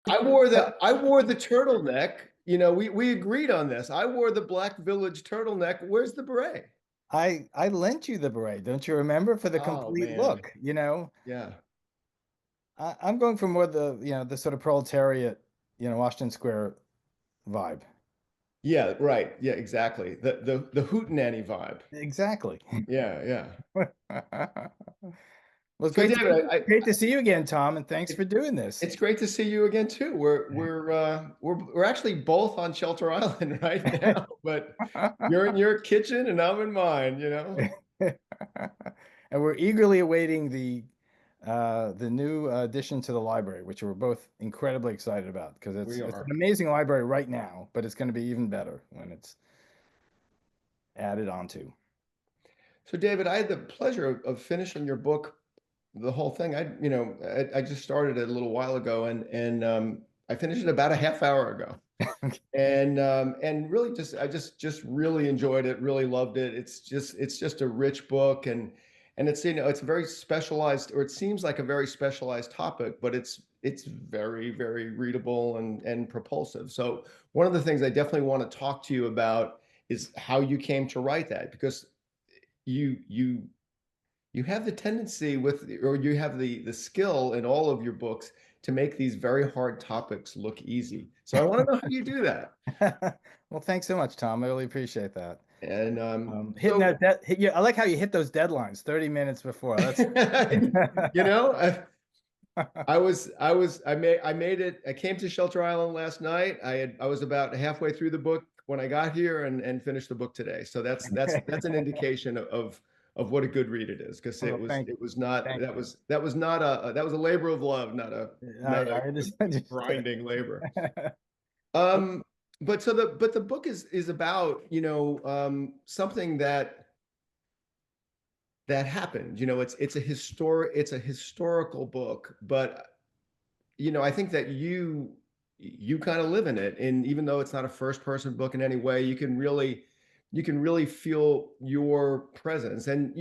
I wore the turtleneck. We agreed on this. I wore the Black Village turtleneck. Where's the beret? I lent you the beret, don't you remember, for the Oh complete man. look, you know? Yeah. I'm going for more the, the sort of proletariat, Washington Square vibe. Yeah, right. Yeah, exactly. The hootenanny vibe. Exactly. Yeah, yeah. Well, So David, great to see you again, Tom, and thanks for it, doing this. it's great to see you again too. We're actually both on Shelter Island right now, but you're in your kitchen and I'm in mine. And we're eagerly awaiting the new addition to the library, which we're both incredibly excited about because We it's an are. amazing library right now, but it's going to be even better when it's added onto. So David, I had the pleasure of finishing your book, the whole thing. I just started it a little while ago and I finished it about a half hour ago. And really I just really enjoyed it, really loved it. It's just a rich book and it's very specialized, or it seems like a very specialized topic, but it's very, very readable and propulsive. So one of the things I definitely want to talk to you about is how you came to write that, because you have the tendency with, or you have the skill in all of your books to make these very hard topics look easy. So I want to know how you do that. Well, thanks so much, Tom. I really appreciate that. And Hitting that, yeah, I like how you hit those deadlines 30 minutes before. That's you know, I made it. I came to Shelter Island last night. I was about halfway through the book when I got here and finished the book today. So that's an indication of what a good read it is, because it well, was it was not thank you. that was not that was a labor of love, not a not a, I a understand. grinding labor. Um, but the book is about, something that happened. It's a historical book, but I think that you kind of live in it, and even though it's not a first person book in any way, you can really feel your presence. And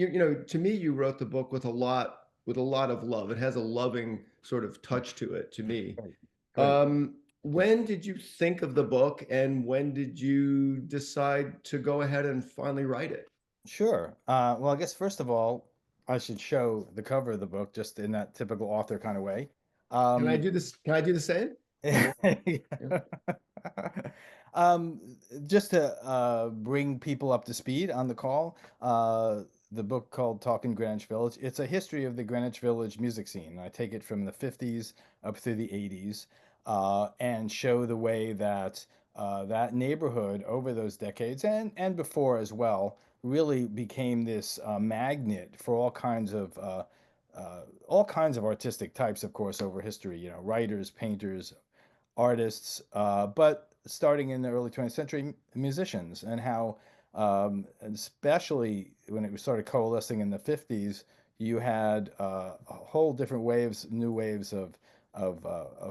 to me, you wrote the book with a lot of love. It has a loving sort of touch to it, to me. Great. Great. When did you think of the book, and when did you decide to go ahead and finally write it? Sure. Well, I guess first of all, I should show the cover of the book just in that typical author kind of way. Can I Um, do this? Can I do the same? Yeah. just to bring people up to speed on the call, the book called Talkin Greenwich Village. It's a history of the Greenwich Village music scene. I take it from the 50s up through the 80s, and show the way that that neighborhood over those decades and before as well really became this magnet for all kinds of artistic types, of course, over history. Writers, painters, artists, but starting in the early 20th century, musicians, and how, especially when it started coalescing in the 50s, you had a whole different waves, new waves of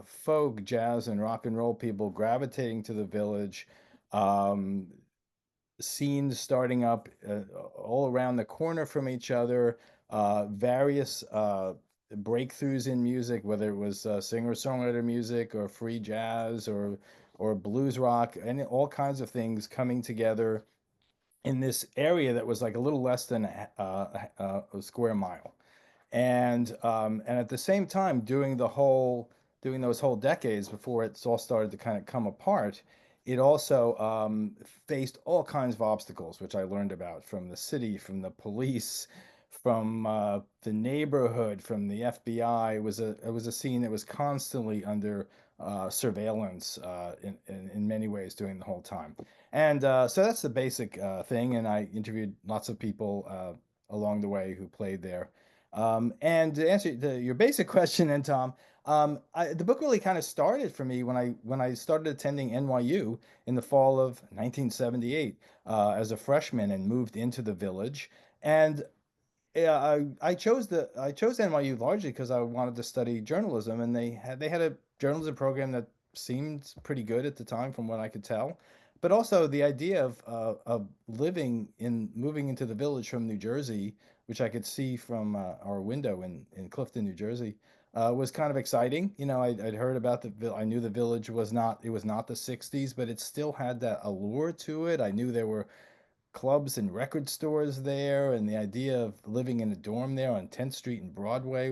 folk, jazz, and rock and roll people gravitating to the village. Um, Scenes starting up all around the corner from each other, various breakthroughs in music, whether it was singer-songwriter music or free jazz or blues rock, and all kinds of things coming together in this area that was like a little less than a square mile. And at the same time, during those whole decades before it's all started to kind of come apart, it also faced all kinds of obstacles, which I learned about from the city, from the police, from the neighborhood, from the FBI. It was a scene that was constantly under surveillance in many ways during the whole time. And so that's the basic thing. And I interviewed lots of people along the way who played there. And to answer your basic question, then, Tom, the book really kind of started for me when I started attending NYU in the fall of 1978 as a freshman and moved into the village. And yeah, I chose NYU largely because I wanted to study journalism, and they had a journalism program that seemed pretty good at the time, from what I could tell. But also the idea of moving into the village from New Jersey, which I could see from our window in Clifton, New Jersey, was kind of exciting. You know, I'd heard about I knew the village it was not the 60s, but it still had that allure to it. I knew there were clubs and record stores there, and the idea of living in a dorm there on 10th Street and Broadway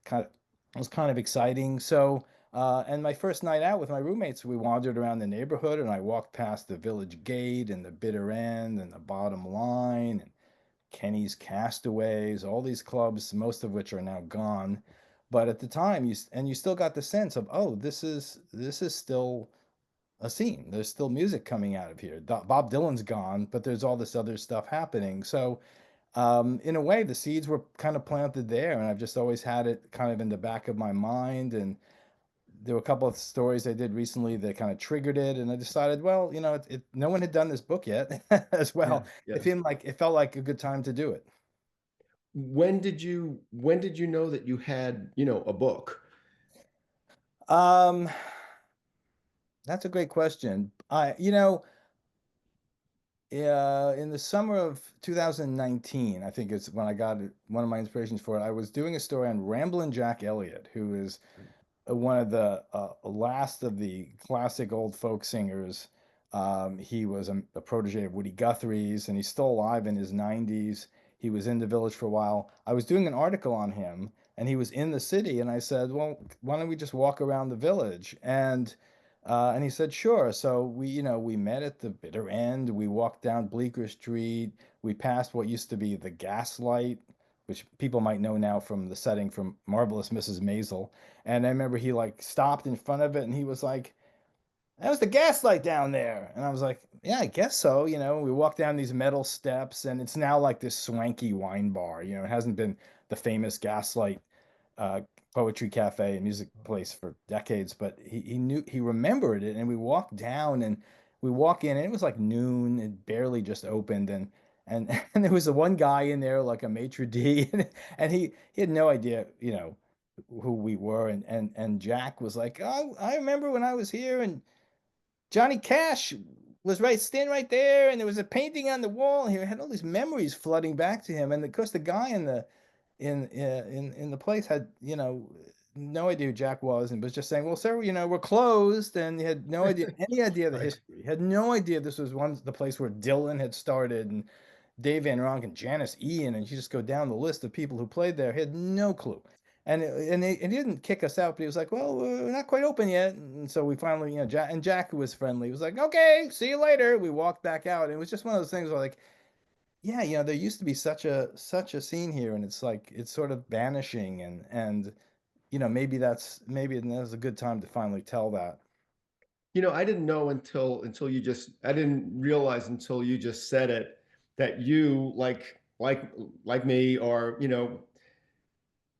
kind of was kind of exciting. So, and my first night out with my roommates, we wandered around the neighborhood, and I walked past the Village Gate and the Bitter End and the Bottom Line and Kenny's Castaways, all these clubs, most of which are now gone. But at the time, you still got the sense of, oh, this is still a scene. There's still music coming out of here. Bob Dylan's gone, but there's all this other stuff happening. So, in a way, the seeds were kind of planted there, and I've just always had it kind of in the back of my mind. And there were a couple of stories I did recently that kind of triggered it, and I decided, well, you know, no one had done this book yet as Yeah, well. yeah. It felt like a good time to do it. When did you know that you had, a book? Um, that's a great question. In the summer of 2019, I think it's when I got one of my inspirations for it. I was doing a story on Ramblin' Jack Elliott, who is one of the last of the classic old folk singers. He was a protege of Woody Guthrie's, and he's still alive in his 90s. He was in the village for a while. I was doing an article on him, and he was in the city, and I said, "Well, why don't we just walk around the village?" And he said, "Sure." So we met at the bitter end. We walked down Bleecker Street. We passed what used to be the Gaslight, which people might know now from the setting from Marvelous Mrs. Maisel. And I remember he like stopped in front of it and he was like, "That was the Gaslight down there." And I was like, "Yeah, I guess so." We walked down these metal steps and it's now like this swanky wine bar. It hasn't been the famous Gaslight uh, poetry cafe and music place for decades, but he remembered it. And we walked down and we walk in and it was like noon. It barely just opened and and there was a one guy in there like a maitre d and he had no idea who we were and Jack was like, "Oh, I remember when I was here and Johnny Cash was standing right there, and there was a painting on the wall. And he had all these memories flooding back to him, and of course, the guy in the place had no idea who Jack was, and was just saying, "Well, sir, we're closed," and he had no idea any idea of the Right. history. He had no idea this was the place where Dylan had started, and Dave Van Ronk and Janis Ian, and you just go down the list of people who played there. He had no clue. And he didn't kick us out, but he was like, "Well, we're not quite open yet." And so we finally, Jack, who was friendly, was like, "Okay, see you later." We walked back out. And it was just one of those things where like, yeah, there used to be such a scene here, and it's like it's sort of vanishing, and maybe that's a good time to finally tell that. I didn't know I didn't realize until you just said it that you like me are,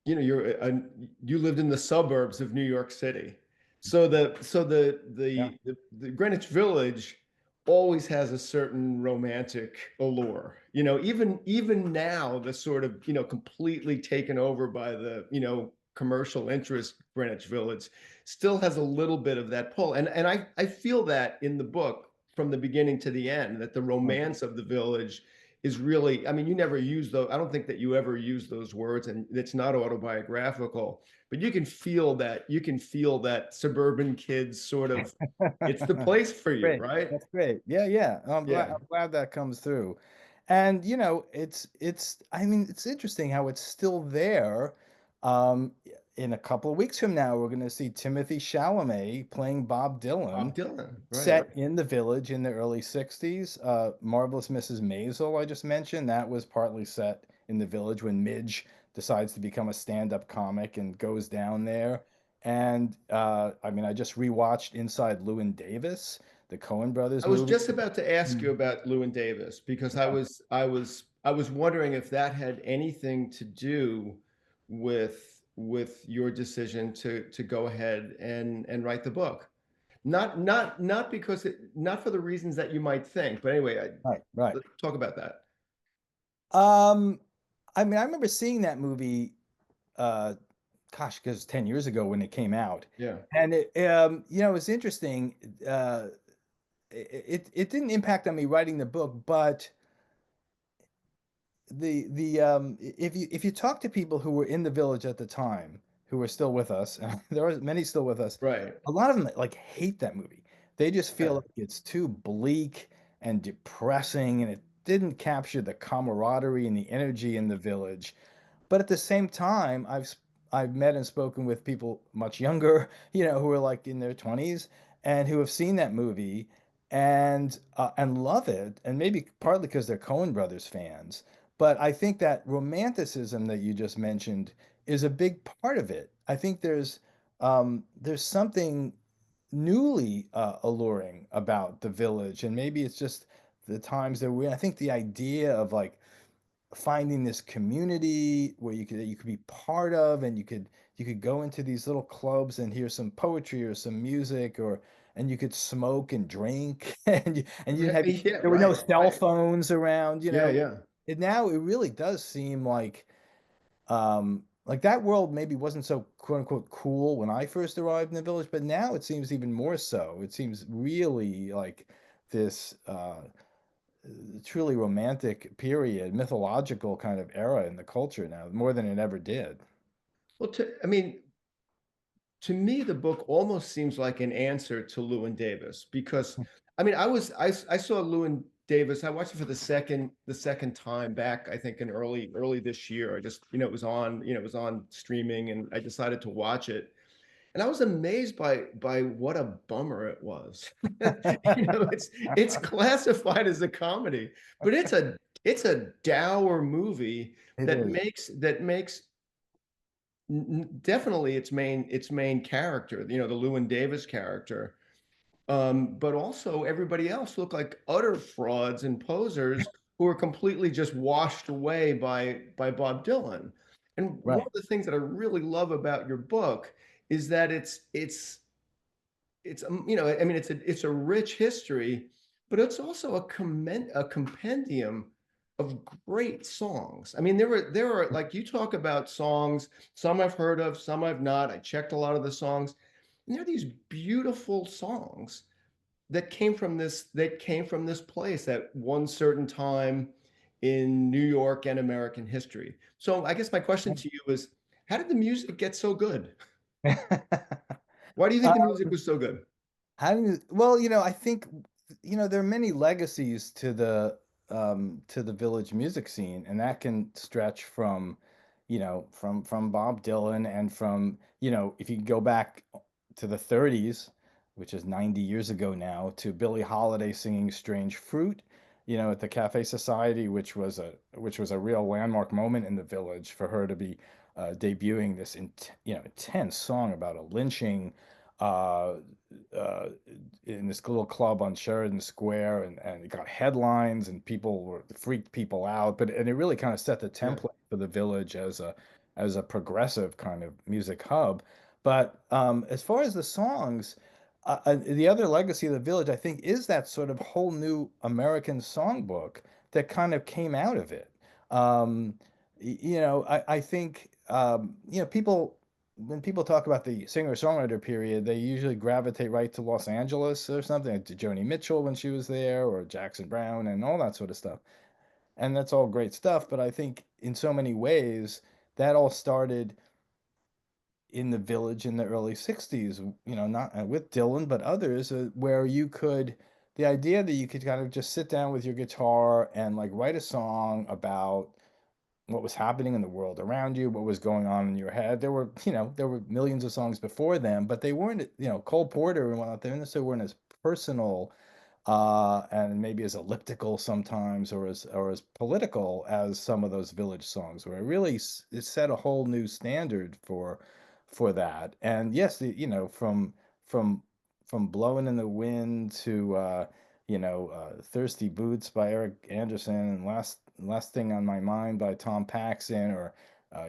you lived in the suburbs of New York City. So Yeah. the Greenwich Village always has a certain romantic allure. Even now, the sort of, completely taken over by the, commercial interest Greenwich Village still has a little bit of that pull. And I feel that in the book from the beginning to the end, that the Okay. romance of the village is really, I mean, you never use those. I don't think that you ever use those words, and it's not autobiographical, but you can feel that suburban kids sort of, it's the place for you, Great. right? That's great. Yeah, yeah. I'm glad Yeah. I'm glad that comes through. And it's I mean, it's interesting how it's still there. Um, in a couple of weeks from now, we're going to see Timothy Chalamet playing Bob Dylan Bob Dylan, right? set in the village in the early 60s. Marvelous Mrs. Maisel, I just mentioned, that was partly set in the village when Midge decides to become a stand-up comic and goes down there. And I mean, I just rewatched Inside Llewyn Davis, the Coen Brothers I was movie. just about to ask you Mm. about Lewin Davis because I Yeah. was I was I was wondering if that had anything to do with your decision to go ahead and write the book. Not because not for the reasons that you might think, but anyway, Right, right. let's talk about that. Um, I mean, I remember seeing that movie, uh, gosh, because 10 years ago when it came out. Yeah. And it was interesting. It didn't impact on me writing the book, but if you talk to people who were in the village at the time who are still with us, and there are many still with us, Right. a lot of them like hate that movie. They just feel Yeah. like it's too bleak and depressing, and it didn't capture the camaraderie and the energy in the village. But at the same time, I've met and spoken with people much younger, who are like in their 20s and who have seen that movie and love it, and maybe partly because they're Coen Brothers fans. But I think that romanticism that you just mentioned is a big part of it. I think there's something newly alluring about the village, and maybe it's just the times that we. I think the idea of like finding this community where you could be part of, and you could go into these little clubs and hear some poetry or some music, or and you could smoke and drink and you didn't have Yeah, there were no right, cell right. phones around, Yeah, yeah. now it really does seem like that world maybe wasn't so quote unquote cool when I first arrived in the village, but now it seems even more so. It seems really like this truly romantic period, mythological kind of era in the culture now, more than it ever did. Well, I mean, to me, the book almost seems like an answer to Llewyn Davis because I mean, I saw Llewyn Davis. I watched it for the second time back, I think in early this year. I just, it was on streaming and I decided to watch it. And I was amazed by what a bummer it was. It's classified as a comedy, but it's a dour movie It that is. makes definitely its main character, the Llewyn Davis character, but also everybody else look like utter frauds and posers who are completely just washed away by Bob Dylan. And one Right. of the things that I really love about your book is that it's I mean it's a rich history, but it's also a compendium of great songs. I mean there are like you talk about songs, some I've heard of, some I've not. I checked a lot of the songs, and there are these beautiful songs that came from this place at one certain time in New York and American history. So I guess my question to you is, how did the music get so good? Why do you think the music was so good? Well, I think, there are many legacies to the village music scene, and that can stretch from, from Bob Dylan, and from, if you go back to the 30s, which is 90 years ago now, to Billie Holiday singing Strange Fruit, at the Cafe Society, which was a real landmark moment in the village for her to be debuting this intense song about a lynching uh, uh, in this little club on Sheridan Square, and it got headlines, and freaked people out. And it really kind of set the Yeah. template for the village as a progressive kind of music hub. But as far as the songs, the other legacy of the village, I think, is that sort of whole new American songbook that kind of came out of it. I think people, when people talk about the singer-songwriter period, they usually gravitate right to Los Angeles or something, to Joni Mitchell when she was there, or Jackson Brown and all that sort of stuff. And that's all great stuff, but I think in so many ways that all started in the village in the early 60s, not with Dylan, but others, where the idea that you could kind of just sit down with your guitar and like write a song about what was happening in the world around you, what was going on in your head. There were millions of songs before them, but they weren't, Cole Porter and whatnot, they necessarily weren't as personal, and maybe as elliptical sometimes, or as political as some of those village songs, where it set a whole new standard for that. And yes, from from Blowing in the Wind to Thirsty Boots by Eric Anderson, and Last Thing on My Mind by Tom Paxson, or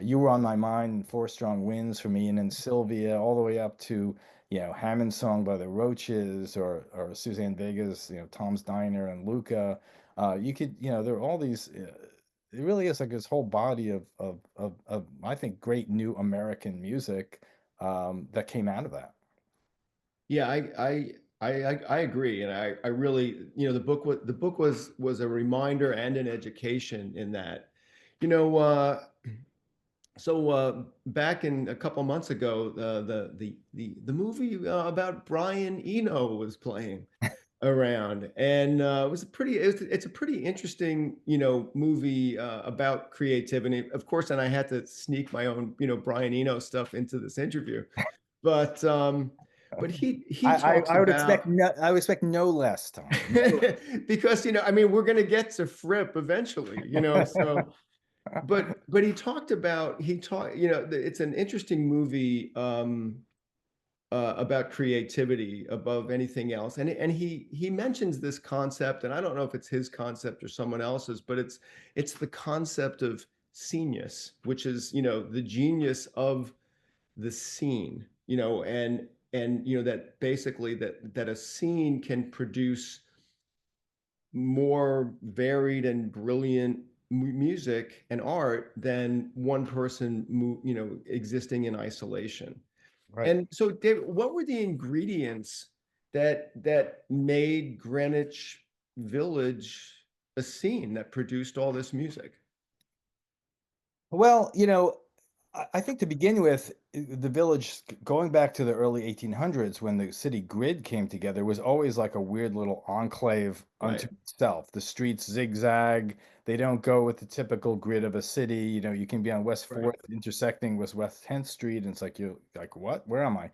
You Were on My Mind and Four Strong Winds for me, and then Sylvia, all the way up to Hammond's Song by the Roaches, or Suzanne Vega's Tom's Diner and Luca. There are all these. It really is like this whole body of I think great new American music that came out of that. Yeah, I agree, and I really, the book was a reminder and an education in that. You know, So back in a couple months ago, the movie about Brian Eno was playing around, and it was a pretty it's a pretty interesting, movie about creativity, of course. And I had to sneak my own, Brian Eno stuff into this interview, but he talks I would expect about no less, Tom. because I mean, we're going to get to Fripp eventually, so. But he talked about he taught it's an interesting movie, about creativity above anything else. And he mentions this concept, and I don't know if it's his concept or someone else's, but it's the concept of scenius, which is, the genius of the scene, and that basically that a scene can produce more varied and brilliant music and art than one person existing in isolation. Right. And so, David, what were the ingredients that made Greenwich Village a scene that produced all this music? Well, I think to begin with, the village, going back to the early 1800s when the city grid came together, was always like a weird little enclave unto Right, itself. The streets zigzag. They don't go with the typical grid of a city. You can be on West right, 4th intersecting with West 10th Street, and it's like you're like, what? Where am I?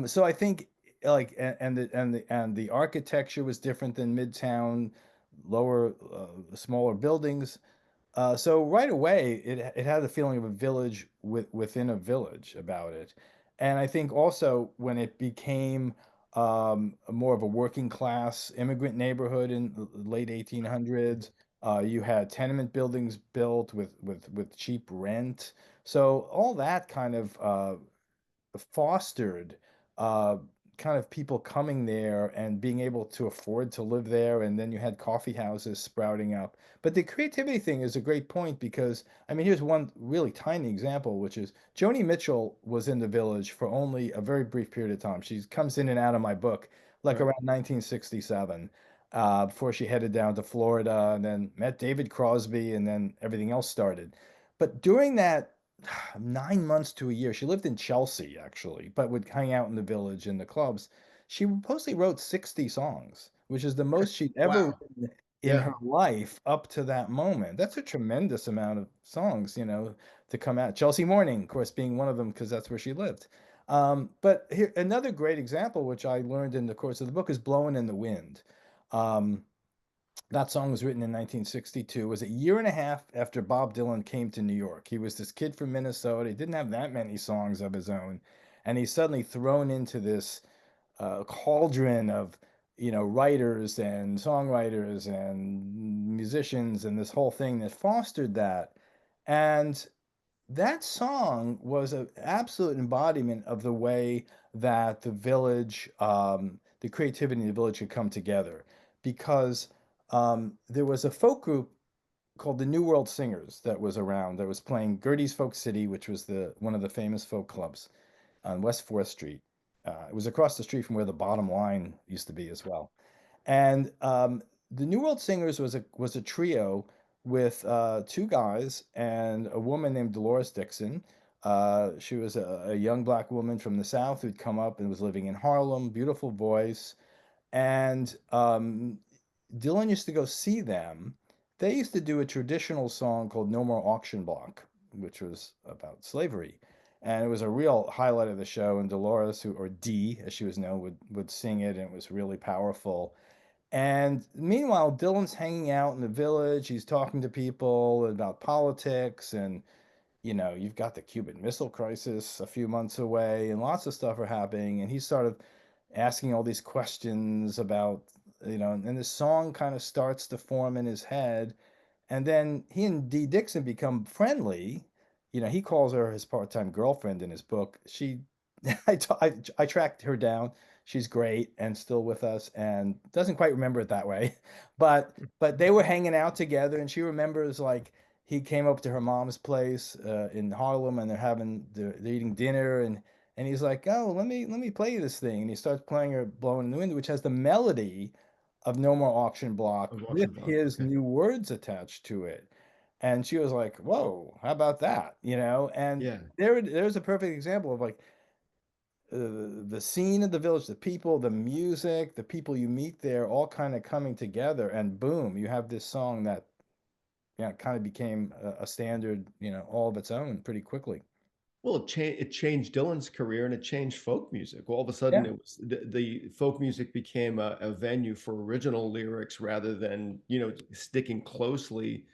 So I think like and the architecture was different than Midtown, lower, smaller buildings. So right away, it had the feeling of a village within a village about it, and I think also when it became more of a working class immigrant neighborhood in the late 1800s, you had tenement buildings built with cheap rent. So all that kind of fostered uh, kind of people coming there and being able to afford to live there. And then you had coffee houses sprouting up. But the creativity thing is a great point because, I mean, here's one really tiny example, which is Joni Mitchell was in the village for only a very brief period of time. She comes in and out of my book like right. around 1967. Before she headed down to Florida and then met David Crosby, and then everything else started. But during that 9 months to a year. She lived in Chelsea, actually, but would hang out in the village in the clubs. She mostly wrote 60 songs, which is the most she'd ever Wow. written in Yeah. her life up to that moment. That's a tremendous amount of songs, to come out. Chelsea Morning, of course, being one of them because that's where she lived. But here, another great example, which I learned in the course of the book, is Blowing in the Wind. Um, that song was written in 1962. It was a year and a half after Bob Dylan came to New York. He was this kid from Minnesota. He didn't have that many songs of his own. And he's suddenly thrown into this cauldron of, writers and songwriters and musicians and this whole thing that fostered that. And that song was an absolute embodiment of the way that the village, the creativity in the village could come together. Because there was a folk group called the New World Singers that was around that was playing Gertie's Folk City, which was the one of the famous folk clubs on West 4th Street. It was across the street from where the Bottom Line used to be as well. And the New World Singers was a trio with two guys and a woman named Dolores Dixon. She was a young black woman from the South who'd come up and was living in Harlem, beautiful voice. And Dylan used to go see them. They used to do a traditional song called No More Auction Block, which was about slavery. And it was a real highlight of the show. And Dolores, or Dee, as she was known, would sing it, and it was really powerful. And meanwhile, Dylan's hanging out in the village. He's talking to people about politics, and you've got the Cuban Missile Crisis a few months away, and lots of stuff are happening. And he started asking all these questions about, and the song kind of starts to form in his head. And then he and Dee Dixon become friendly. He calls her his part-time girlfriend in his book. I tracked her down. She's great and still with us and doesn't quite remember it that way. But they were hanging out together, and she remembers like he came up to her mom's place in Harlem, and they're eating dinner, and he's like, "Oh, let me play you this thing." And he starts playing her "Blowing in the Wind," which has the melody of No More Auction Block Of with auction block. his Okay. new words attached to it. And she was like, "Whoa, how about that?" And Yeah. there's a perfect example of like the scene of the village, the people, the music, the people you meet there, all kind of coming together, and boom, you have this song that yeah kind of became a standard, all of its own pretty quickly. Well, it changed Dylan's career and it changed folk music. All of a sudden, Yeah. it was the folk music became a venue for original lyrics rather than, sticking closely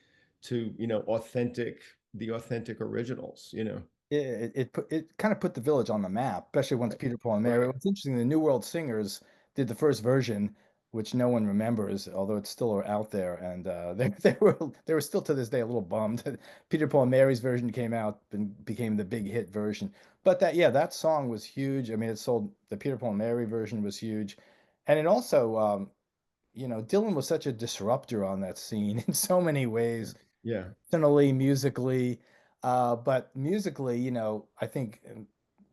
to, the authentic originals, It kind of put the village on the map, especially once Right. Peter, Paul, and Mary. Right. What's interesting, the New World Singers did the first version, which no one remembers, although it's still out there, and they were still to this day a little bummed that Peter, Paul, and Mary's version came out and became the big hit version. But that song was huge. I mean, it sold the Peter, Paul, and Mary version was huge, and it also Dylan was such a disruptor on that scene in so many Yeah. ways Yeah. personally, musically. But musically, I think,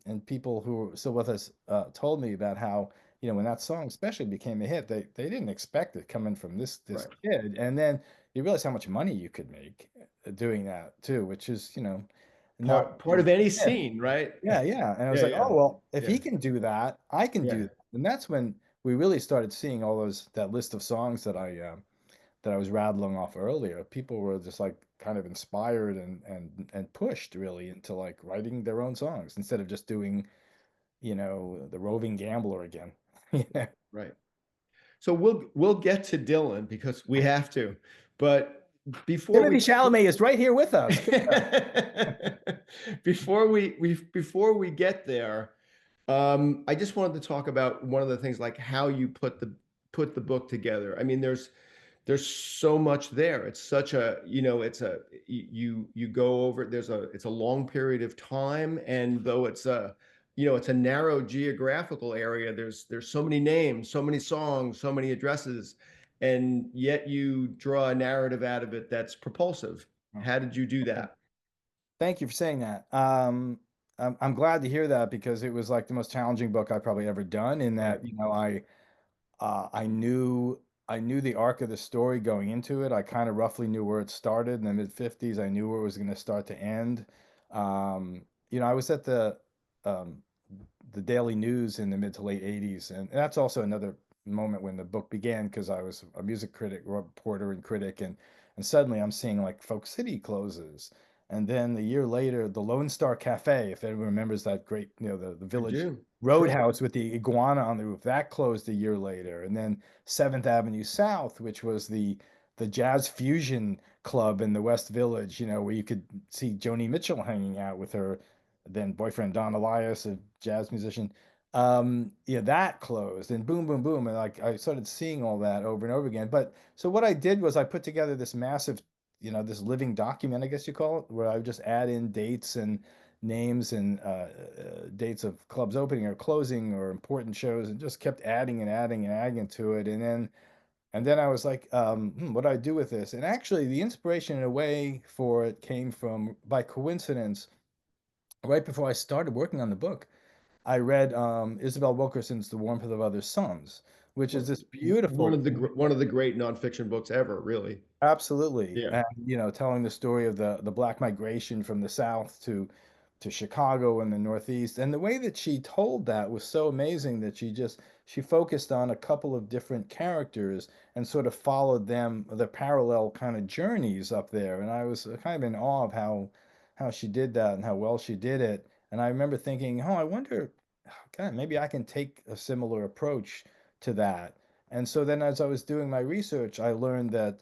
and people who are still with us told me about how, when that song especially became a hit, they didn't expect it coming from this Right. kid. And then you realize how much money you could make doing that too, which is, not Part of any yeah, scene, right? yeah, yeah. And I was Yeah. like, Yeah. oh, well, if Yeah. he can do that, I can do Yeah. that. And that's when we really started seeing all that list of songs that I was rattling off earlier, people were just like kind of inspired and pushed really into like writing their own songs instead of just doing, the roving gambler again. Yeah. Right. So we'll get to Dylan because we have to. But before Timothy we Chalamet is right here with us. before we get there, I just wanted to talk about one of the things like how you put the book together. I mean, there's so much there. It's such a, you go over, it's a long period of time. And though it's a narrow geographical area, there's so many names, so many songs, so many addresses, and yet you draw a narrative out of it that's propulsive. Oh, How did you do okay. that? Thank you for saying that. I'm glad to hear that because it was like the most challenging book I've probably ever done in Right. that, I knew the arc of the story going into it. I kind of roughly knew where it started in the mid 50s. I knew where it was going to start to end. I was at um, the Daily News in the mid to late 80s, and that's also another moment when the book began because I was a music critic, reporter, and critic, and suddenly I'm seeing like Folk City closes. And then the year later, the Lone Star Cafe, if anyone remembers that great, the I village do. Sure. roadhouse with the iguana on the roof. That closed a year later. And then Seventh Avenue South, which was the jazz fusion club in the West Village, where you could see Joni Mitchell hanging out with her then boyfriend Don Elias, a jazz musician. Yeah, that closed and boom, boom, boom. And like I started seeing all that over and over again. But so what I did was I put together this massive, this living document, I guess you call it, where I would just add in dates and names and dates of clubs opening or closing or important shows and just kept adding and adding and adding to it. And then I was like, what do I do with this? And actually the inspiration in a way for it came from by coincidence, right before I started working on the book. I read Isabel Wilkerson's The Warmth of Other Suns, which is Well, this one beautiful. of the one of the great nonfiction books ever, really. Absolutely. Yeah. And telling the story of the black migration from the South to Chicago and the Northeast. And the way that she told that was so amazing that she focused on a couple of different characters and sort of followed them, the parallel kind of journeys up there. And I was kind of in awe of how she did that and how well she did it. And I remember thinking, oh, I wonder, God, maybe I can take a similar approach to that. And so then as I was doing my research, I learned that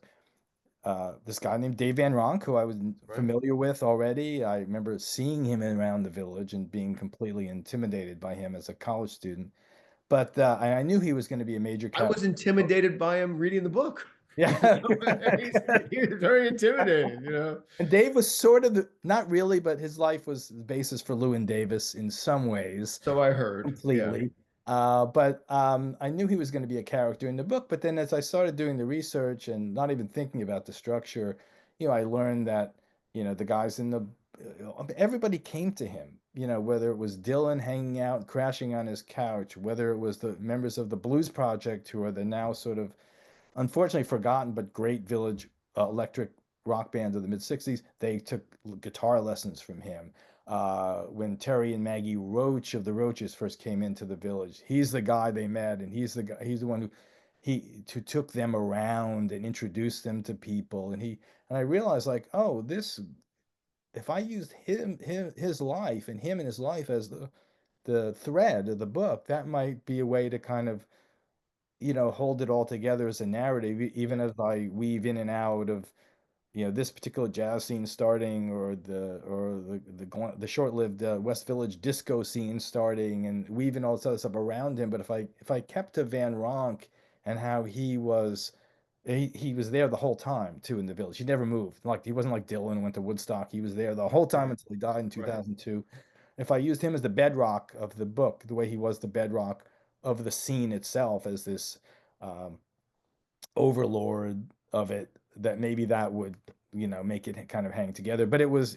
this guy named Dave Van Ronk, who I was Right. familiar with already. I remember seeing him around the village and being completely intimidated by him as a college student. But I knew he was going to be a major I character. was intimidated by him reading the book. Yeah. He was very intimidating. And Dave was sort of not really, but his life was the basis for Llewyn Davis in some ways So I heard. Yeah. completely. But I knew he was going to be a character in the book. But then as I started doing the research and not even thinking about the structure, I learned that, the guys in everybody came to him, whether it was Dylan hanging out, crashing on his couch, whether it was the members of the Blues Project, who are the now sort of unfortunately forgotten but great Village Electric rock band of the mid 60s, they took guitar lessons from him. When Terry and Maggie Roach of the Roaches first came into the Village, he's the guy they met, and he's the one who took them around and introduced them to people. And I realized, like, oh, this, if I used his life and him and his life as the thread of the book, that might be a way to kind of, hold it all together as a narrative, even as I weave in and out of, this particular jazz scene starting, or the short-lived West Village disco scene starting, and weaving all this other stuff around him. But if I kept to Van Ronk and how he was there the whole time too in the Village. He never moved. Like, he wasn't like Dylan went to Woodstock. He was there the whole time Right. until he died in Right. 2002. If I used him as the bedrock of the book, the way he was the bedrock of the scene itself, as this um, overlord of it, that maybe that would, make it kind of hang together. But it was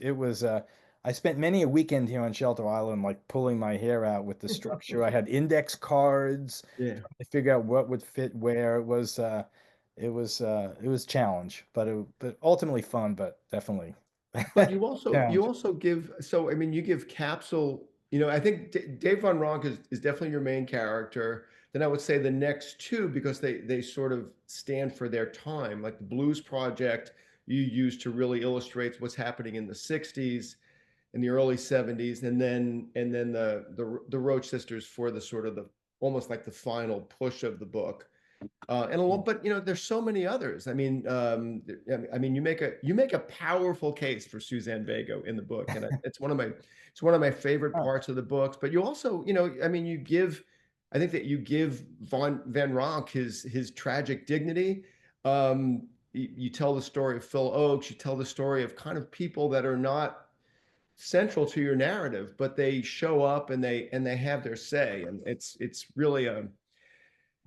I spent many a weekend here on Shelter Island, like pulling my hair out with the structure. I had index cards, Yeah. trying to figure out what would fit where. It was challenge, but ultimately fun, but definitely But you challenge. also give, so I mean, you give Capsule, I think Dave Von Ronk is definitely your main character. Then I would say the next two, because they sort of stand for their time, like the Blues Project you use to really illustrate what's happening in the 60s, in the early 70s, and then the Roach Sisters for the sort of the almost like the final push of the book. And along, but there's so many others. I mean, you make a powerful case for Suzanne Vega in the book, and it's one of my favorite Oh, parts of the books. But you also, I mean, I think that you give Van Ronk his tragic dignity. You tell the story of Phil Oakes. You tell the story of kind of people that are not central to your narrative, but they show up and they have their say, and it's really a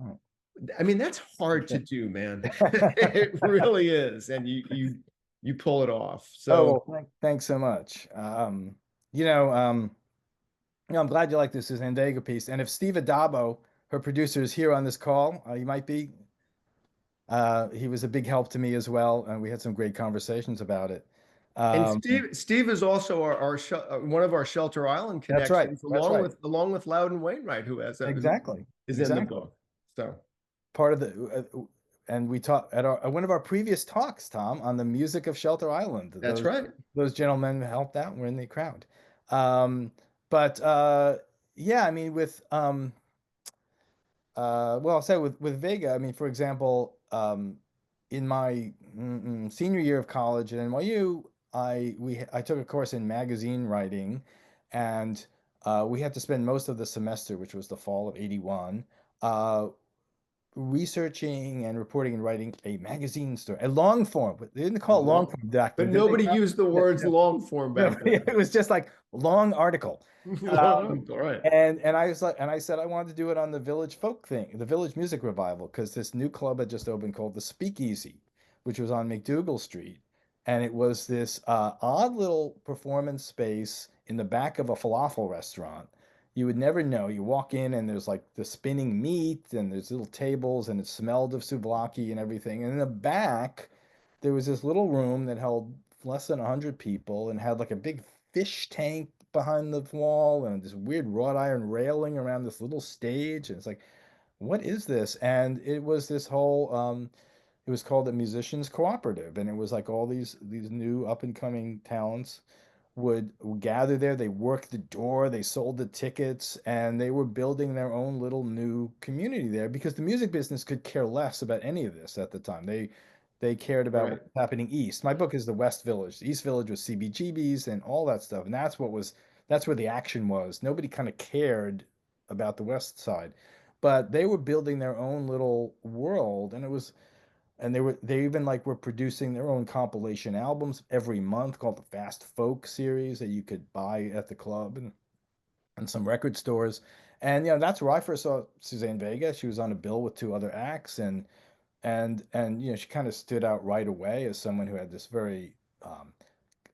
oh. I mean, that's hard to do, man. It really is. And you pull it off. Oh, So, well, thanks so much. You know, um, I'm glad you like this Suzanne Vega piece. And if Steve Adabo, her producer, is here on this call, you might be. He was a big help to me as well, and we had some great conversations about it. and Um, Steve is also one of our Shelter Island that's right. connections, That's along right. with Loudon Wainwright, who Exactly. is in the Exactly. book. So Part of and we talked at one of our previous talks, Tom, on the music of Shelter Island. that's Those right. those gentlemen helped out and were in the crowd. Um, but yeah, I mean, well, I'll say with Vega, I mean, for example, in my senior year of college at NYU, I took a course in magazine writing, and we had to spend most of the semester, which was the fall of '81, uh, researching and reporting and writing a magazine story, a long form, but they didn't call it long Long, form back but then, did they, nobody Tom? used the Yeah, words yeah. long form No, back then. it was just like long article. Long, Um, all right. and I was like, and I said I wanted to do it on the Village Folk thing, the Village Music Revival, because this new club had just opened called the Speakeasy, which was on McDougal Street, and it was this odd little performance space in the back of a falafel restaurant. You would never know. You walk in and there's like the spinning meat and there's little tables and it smelled of souvlaki and everything. And in the back, there was this little room that held less than 100 people and had like a big fish tank behind the wall and this weird wrought iron railing around this little stage. And it's like, what is this? And it was this whole it was called the Musicians Cooperative, and it was like all these new up and coming talents would gather there. They worked the door, they sold the tickets, and they were building their own little new community there because the music business could care less about any of this at the time. They cared about what Right. was happening east. My book is the West Village. The East Village was CBGB's and all that stuff, and that's where the action was. Nobody kind of cared about the West Side, but they were building their own little world, and they even like were producing their own compilation albums every month called the Fast Folk series that you could buy at the club and some record stores. And that's where I first saw Suzanne Vega. She was on a bill with two other acts, and she kind of stood out right away as someone who had this very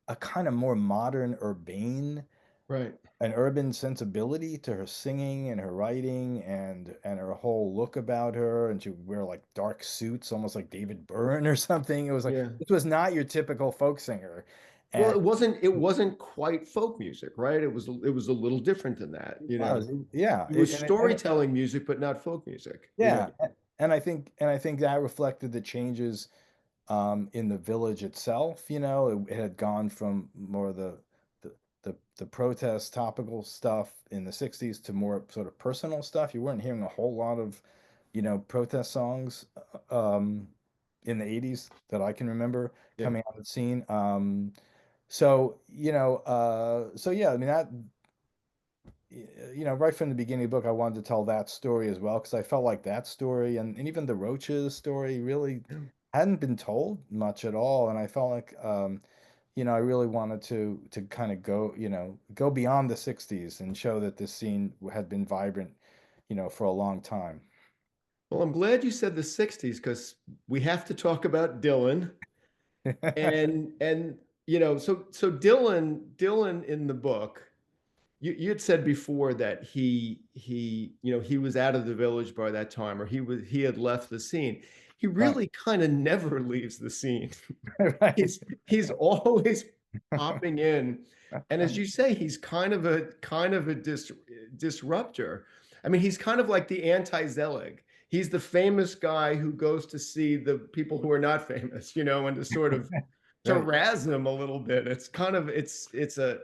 a kind of more modern, urbane Right. an urban sensibility to her singing and her writing and her whole look about her, and she would wear like dark suits, almost like David Byrne or something. It was like Yeah. this was not your typical folk singer. Well, And it wasn't quite folk music, right? It was a little different than that, it was, yeah, It was and storytelling music, but not folk music, yeah, and I think that reflected the changes in the village itself. It had gone from more the protest topical stuff in the 60s to more sort of personal stuff. You weren't hearing a whole lot of, protest songs in the 80s that I can remember Yeah. coming on the scene. So yeah, I mean that right from the beginning of the book, I wanted to tell that story as well because I felt like that story and even the Roaches story really Yeah. hadn't been told much at all. And I felt like, I really wanted to kind of go beyond the 60s and show that this scene had been vibrant, for a long time. Well, I'm glad you said the 60s because we have to talk about Dylan. And so Dylan in the book, you had said before that he was out of the village by that time, or he had left the scene. He Right. really kind of never leaves the scene. Right. He's always popping in, and as you say, he's kind of a disruptor. I mean, he's kind of like the anti-Zelig. He's the famous guy who goes to see the people who are not famous, and to sort of to Right. razz them a little bit. It's kind of it's a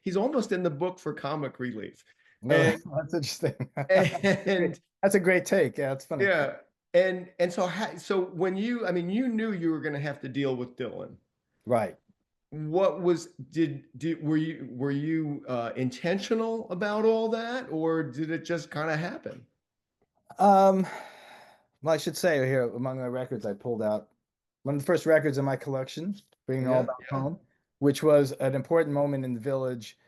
he's almost in the book for comic relief. No, And that's interesting. and That's a great take. Yeah, it's funny. yeah. And so when I mean, you knew you were going to have to deal with Dylan. Right. What was did were you intentional about all that, or did it just kind of happen? Um, well, I should say here among my records, I pulled out one of the first records in my collection, bringing it all Yeah, back yeah. home, which was an important moment in the village.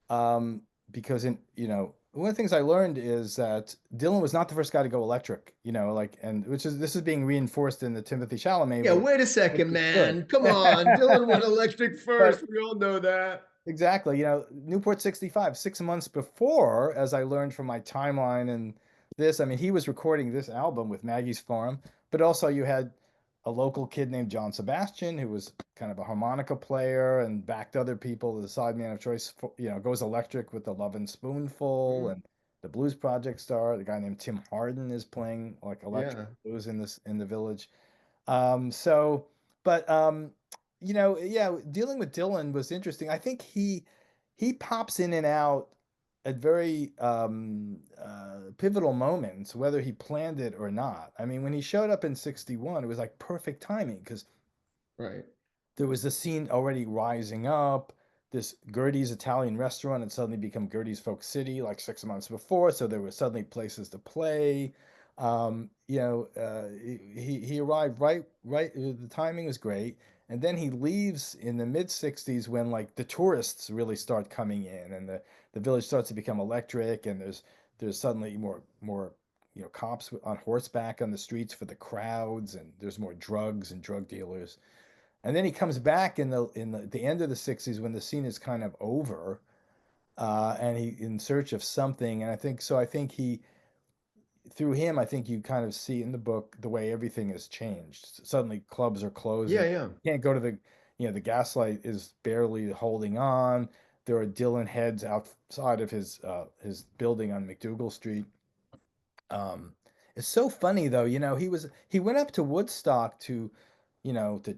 Um, because one of the things I learned is that Dylan was not the first guy to go electric, like, and this is being reinforced in the Timothy Chalamet Yeah, book. wait a Which second, is good. man. Come on. Dylan went electric But first. We all know that. exactly, Newport 65, 6 months before, as I learned from my timeline and this, I mean, he was recording this album with Maggie's Farm, but also you had a local kid named John Sebastian, who was kind of a harmonica player and backed other people. The sideman of choice, goes electric with the Lovin' Spoonful, Mhm. and the Blues Project star, the guy named Tim Hardin is playing like electric Yeah. blues in the village. So, but yeah, dealing with Dylan was interesting. I think he pops in and out at very pivotal moments, whether he planned it or not. I mean, when he showed up in 61, it was like perfect timing because Right. there was the scene already rising up. This Gertie's Italian restaurant had suddenly become Gertie's Folk City like 6 months before, so there were suddenly places to play. He arrived right. The timing was great, and then he leaves in the mid '60s when like the tourists really start coming in, and the village starts to become electric, and there's suddenly more cops on horseback on the streets for the crowds, and there's more drugs and drug dealers. And then he comes back the end of the 60s when the scene is kind of over, and he in search of something. And I think so. I think he through him, I think you kind of see in the book the way everything has changed. Suddenly, clubs are Yeah, closing. yeah. You can't go to the Gaslight is barely holding on. There are Dylan heads outside of his building on McDougal Street. Um, it's so funny though, he went up to Woodstock to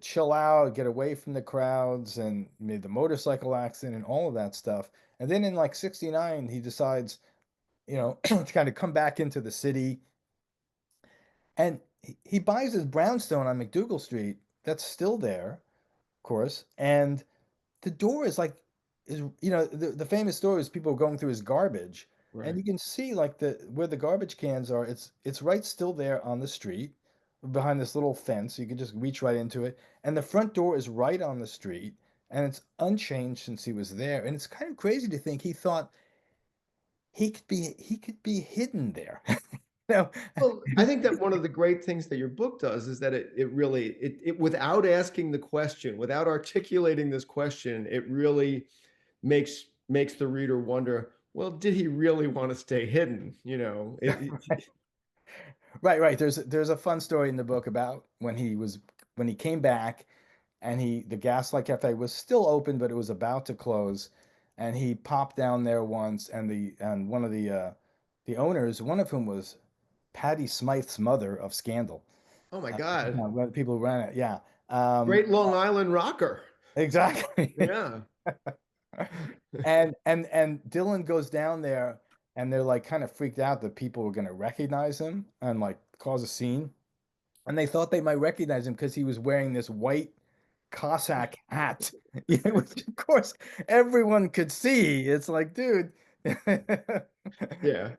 chill out, get away from the crowds and made the motorcycle accident and all of that stuff. And then in like 69, he decides, to kind of come back into the city and he buys his brownstone on McDougal Street that's still there, of course, and the door is like is the famous story is people going through his garbage, and Right. you can see like the where the garbage cans are. It's right still there on the street behind this little fence. You can just reach right into it, and the front door is right on the street, and it's unchanged since he was there. And it's kind of crazy to think he thought he could be hidden there. you Well, I think that one of the great things that your book does is that it really without asking the question, without articulating this question, it really makes makes the reader wonder, well, did he really want to stay hidden? Right, right. There's a fun story in the book about when he came back and the Gaslight Cafe was still open, but it was about to close. And he popped down there once, and one of the owners, one of whom was Patty Smythe's mother of Scandal. Oh my You God. know, one of the people who ran it, yeah. Great Long Island rocker. Exactly. Yeah. And Dylan goes down there, and they're like kind of freaked out that people were going to recognize him and like cause a scene. And they thought they might recognize him because he was wearing this white Cossack hat, yeah, which of course everyone could see. It's like, dude. Yeah.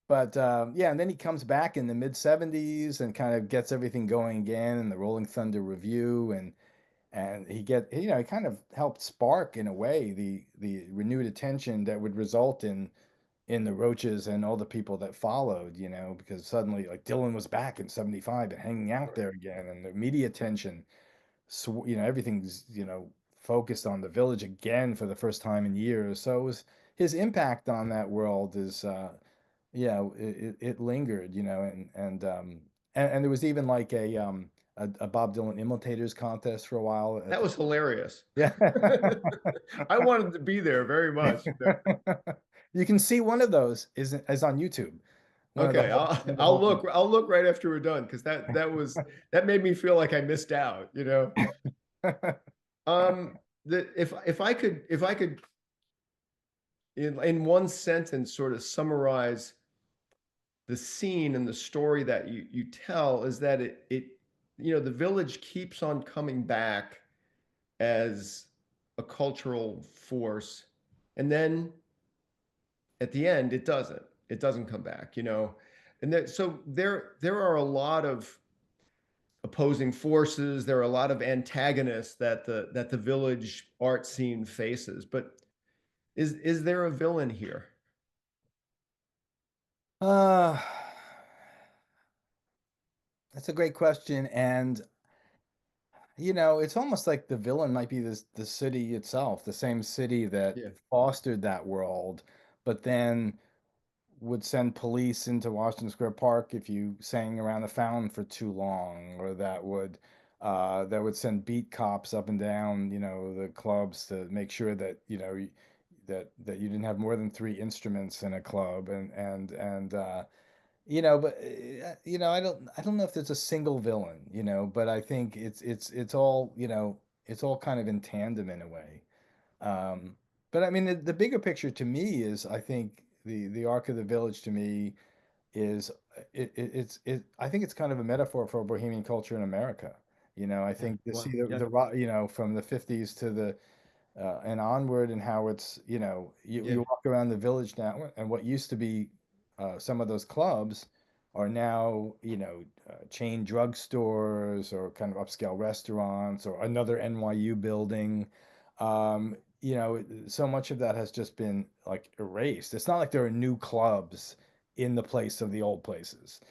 But yeah, and then he comes back in the mid 70s and kind of gets everything going again in the Rolling Thunder Review, and he kind of helped spark in a way the renewed attention that would result in the Roaches and all the people that followed, because suddenly like Dylan was back in 75 and hanging out there again, and the media attention, so everything's focused on the Village again for the first time in years. So it was his impact on that world is yeah, it lingered, and there was even like a Bob Dylan imitators contest for a while at That the was hilarious. yeah. I wanted to be there very much. You can see one of those is on YouTube. Okay, One of the I'll whole look I'll look right after we're done because that made me feel like I missed out. things. That if I could in one sentence sort of summarize the scene and the story that you tell is that the village keeps on coming back as a cultural force, and then at the end it doesn't come back. And so there are a lot of opposing forces, there are a lot of antagonists that the village art scene faces, but is there a villain here? Uh, that's a great question, and it's almost like the villain might be the city itself, the same city that Yeah. fostered that world, but then would send police into Washington Square Park if you sang around the fountain for too long, or that would send beat cops up and down, the clubs to make sure that, that you didn't have more than three instruments in a club, but I don't know if there's a single villain, but I think it's all, it's all kind of in tandem in a way. Um, but I mean, the bigger picture to me is, I think the arc of the village to me is I think it's kind of a metaphor for Bohemian culture in America. I Yeah. think to see Well, the yeah. from the 50s to the and onward, and how it's, you Yeah. walk around the village now, and what used to be some of those clubs are now, chain drugstores or kind of upscale restaurants or another NYU building. So much of that has just been like erased. It's not like there are new clubs in the place of the old places.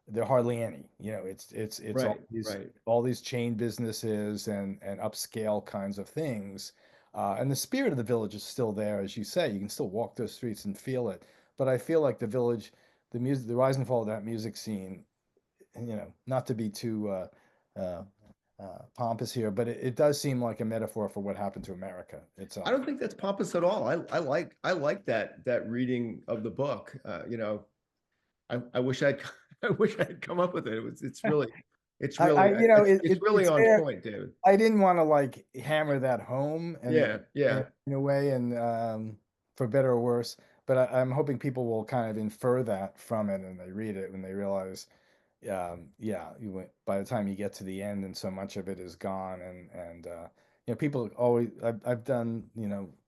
There are hardly any. It's Right. Right. all these chain businesses and upscale kinds of things. And the spirit of the village is still there, as you say. You can still walk those streets and feel it. But I feel like the village, the music, the rise and fall of that music scene, not to be too uh, pompous here, but it does seem like a metaphor for what happened to America I itself. don't think that's pompous at all. I like that reading of the book. I wish I'd I wish I'd come up with it. It's really it's I really it's really it's on there. point, David. I didn't want to like hammer that home, and Yeah, yeah. in a way, and for better or worse. But I'm hoping people will kind of infer that from it, and they read it when they realize, yeah, by the time you get to the end, and so much of it is gone, and people always. I've done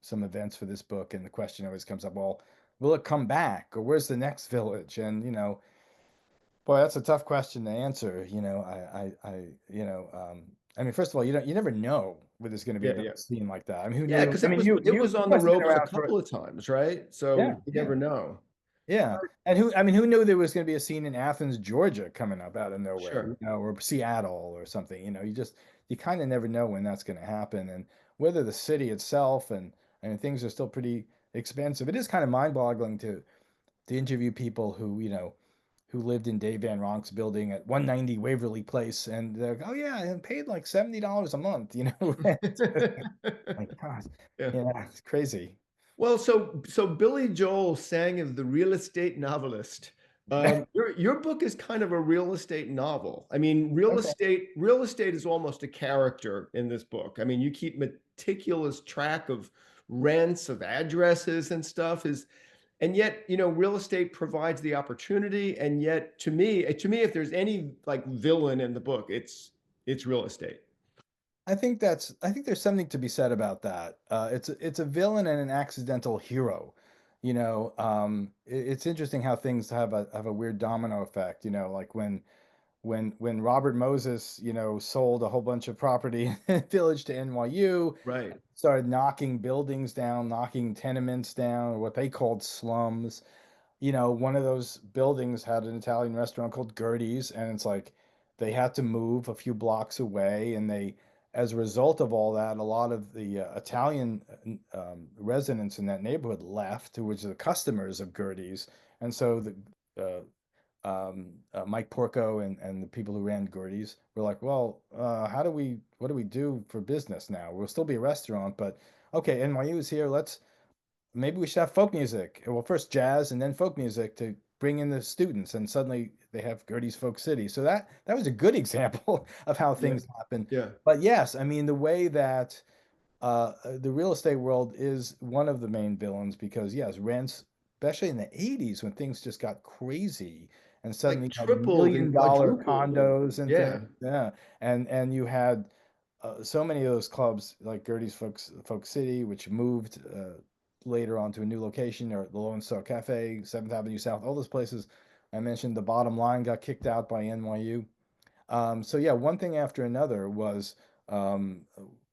some events for this book, and the question always comes up, well, will it come back, or where's the next village? And boy, that's a tough question to answer. I mean, first of all, you never know where there's going to be Yeah, yeah. another scene like that. I mean, who Yeah, knew? because I it mean, was you it you was you on the must have been ropes a around for couple of times, right? So yeah, you yeah, never know. yeah. And I mean, who knew there was going to be a scene in Athens, Georgia, coming up out of nowhere, Sure. or Seattle or something. You kind of never know when that's going to happen, and whether the city itself and and things are still pretty expensive. It is kind of mind-boggling to interview people who, who lived in Dave Van Ronk's building at 190 Waverly Place, and they're like, oh yeah, I paid like $70 a month, rent. Like, God, Yeah. yeah, it's crazy. Well, so Billy Joel sang of the real estate novelist. Your book is kind of a real estate novel. I mean, Okay. real estate is almost a character in this book. I mean, you keep meticulous track of rents, of addresses and stuff is, and yet, real estate provides the opportunity. And yet, to me, if there's any like villain in the book, it's real estate. I think there's something to be said about that. It's a villain and an accidental hero. It's interesting how things have a weird domino effect. Like when Robert Moses, sold a whole bunch of property in the village to NYU, Right. started knocking buildings down, knocking tenements down, or what they called slums. One of those buildings had an Italian restaurant called Gertie's, and it's like they had to move a few blocks away, and as a result of all that, a lot of the Italian residents in that neighborhood left, which are the customers of Gertie's, and so Mike Porco and the people who ran Gertie's were like, well, what do we do for business now? We'll still be a restaurant, but okay, NYU is here. Maybe we should have folk music. Well, first jazz and then folk music to bring in the students, and suddenly they have Gertie's Folk City. So that was a good example of how Yeah. things happen. Yeah. But yes, I mean the way that the real estate world is one of the main villains because yes, rents, especially in the 80s when things just got crazy and suddenly Like you had tripled million and dollar quadrupled. And condos and things. yeah. Yeah. And you had so many of those clubs like Gertie's Folk City, which moved later on to a new location, or the Lone Star Cafe, 7th Avenue South, all those places I mentioned. The bottom line got kicked out by NYU. So yeah, one thing after another um,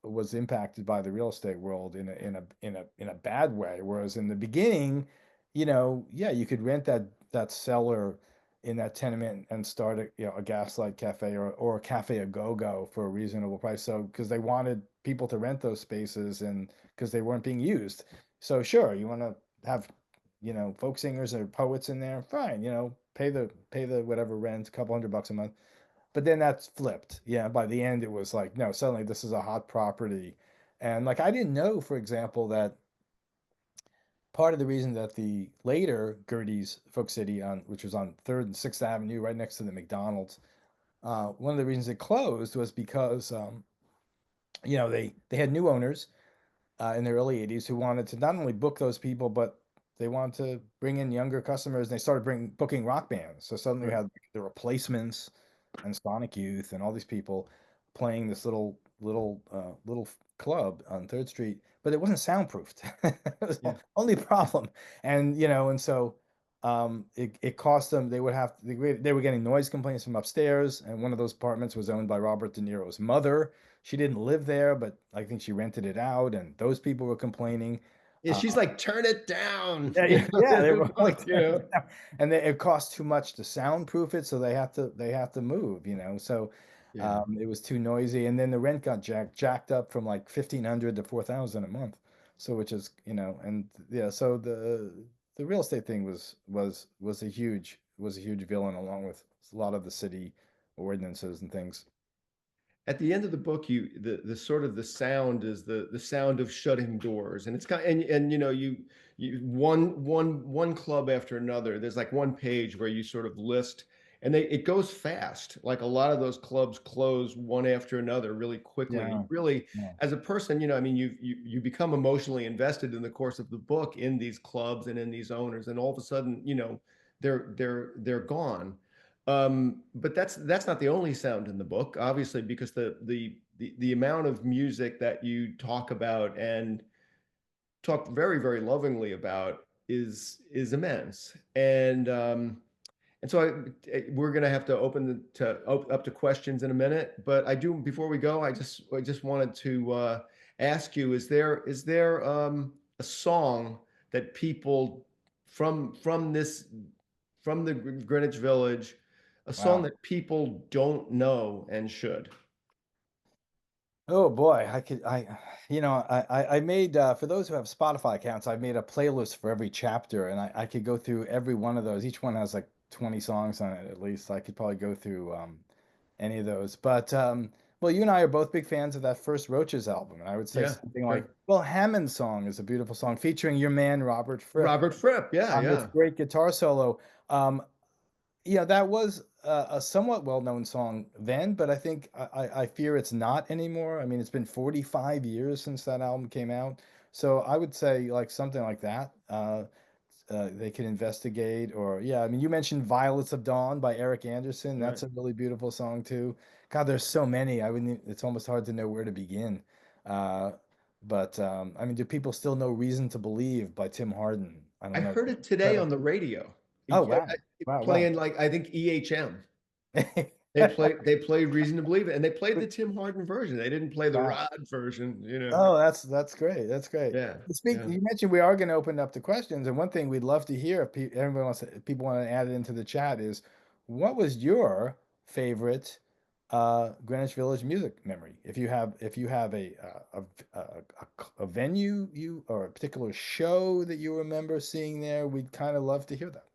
was impacted by the real estate world in a bad way. Whereas in the beginning, yeah, you could rent that cellar in that tenement and start a gaslight cafe or a cafe a go-go for a reasonable price. So because they wanted people to rent those spaces and because they weren't being used. So sure, you want to have folk singers or poets in there, fine, pay the whatever rent, a couple $100 a month. But then that's flipped. Yeah, by the end it was like, no, suddenly this is a hot property. And like I didn't know, for example, that part of the reason that the later Gertie's Folk City which was on 3rd and 6th Avenue, right next to the McDonald's, one of the reasons it closed was because they had new owners in the early 80s who wanted to not only book those people, but they wanted to bring in younger customers. And they started booking rock bands. So suddenly we Right. had the Replacements and Sonic Youth and all these people playing this little club on Third Street, but it wasn't soundproofed. It was the Yeah. only problem. And so it cost them. They were getting noise complaints from upstairs, and one of those apartments was owned by Robert De Niro's mother. She didn't live there, but I think she rented it out, and those people were complaining. Yeah. She's like, turn it down. Yeah, In yeah, they the were like, book, you know. and it cost too much to soundproof it, so they have to move, So Yeah. it was too noisy, and then the rent got jacked up from like 1,500 to 4,000 a month. So which is, and yeah, so the real estate thing was a huge villain along with a lot of the city ordinances and things. At the end of the book, the sort of the sound is the sound of shutting doors, and it's kind and you one club after another. There's like one page where you sort of list, and it goes fast. Like a lot of those clubs close one after another really quickly. And you Yeah, really, yeah, as a person, I mean, you become emotionally invested in the course of the book in these clubs and in these owners, and all of a sudden, they're gone. But that's not the only sound in the book, obviously, because the amount of music that you talk about and talk very, very lovingly about is immense. And so we're going to have to up to questions in a minute. But before we go, I just wanted to ask you: is there a song that people from this from the Greenwich Village, a song wow. that people don't know and should? Oh boy, I made for those who have Spotify accounts, I've made a playlist for every chapter, and I could go through every one of those. Each one has like 20 songs on it at least. I could probably go through any of those. But well, you and I are both big fans of that first Roaches album, and I would say Yeah, something like, sure. well, Hammond's song is a beautiful song featuring your man Robert Fripp Robert Fripp. Yeah, on this yeah. great guitar solo. Um, yeah, that was a somewhat well-known song then, but I think I fear it's not anymore. I mean, it's been 45 years since that album came out. So I would say like something like that. They can investigate, or yeah, I mean, you mentioned Violets of Dawn by Eric Anderson. Right. That's a really beautiful song too. God, there's so many. I wouldn't, it's almost hard to know where to begin. Uh, but I mean, do people still know Reason to Believe by Tim Harden? I I don't know. heard it today on Incredible. the radio. Oh, wow. Wow, wow. Playing like I think EHM. They played Reason to Believe It, and they played the Tim Harden version. They didn't play the Wow. Rod version, you know. Oh, that's great. That's great. Yeah, Speak. yeah. You mentioned we are going to open up to questions, and one thing we'd love to hear if everyone wants if people want to add it into the chat is, what was your favorite Greenwich Village music memory? If you have a venue you or a particular show that you remember seeing there, we'd kind of love to hear that.